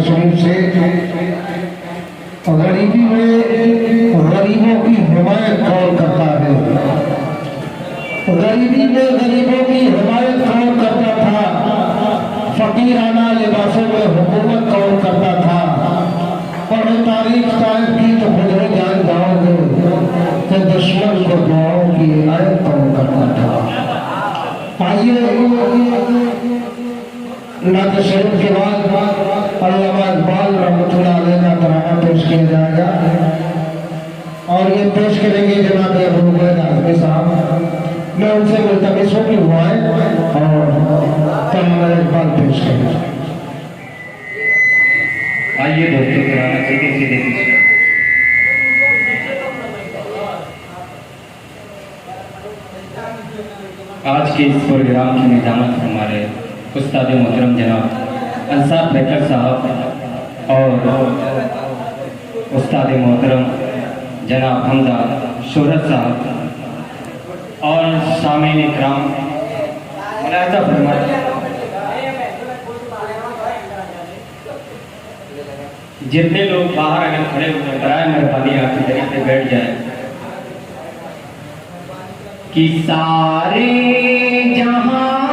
शरीफ से गरीबी में गरीबों की हिमायत कौन करता है, गरीबी में गरीबों की हिमायत कौन करता था, फकीराना लिबासों में हुकूमत कौन करता था। और तारीख टाइम की तो खुद ही जान जाओगे कि दुश्मन को दुआओं की आयत कौन करता था। आइए नात शरीफ के बाद अल्लामा इकबाल रहमतुल्लाह अलैह का तराना पेश किया जाएगा और ये पेश करेंगे जनाब अबू उबैद आज़मी साहब। मैं उनसे मुल्तमिस हूं कि हुआ है और तराना इकबाल पेश करेंगे। आइए दोस्तों तराना सीधे सीधे आज के इस प्रोग्राम की निजामत हमारे उस्ताद मोहतरम जनाब अंसार बैकर साहब और उस्ताद मोहतरम जनाब हमजा शोहरत साहब और सामीन इकराम मुलाहिजा फरमाए। जितने लोग बाहर अगर खड़े होकर बराए मेहरबानी आपकी जगह पे बैठ जाए कि सारे जहां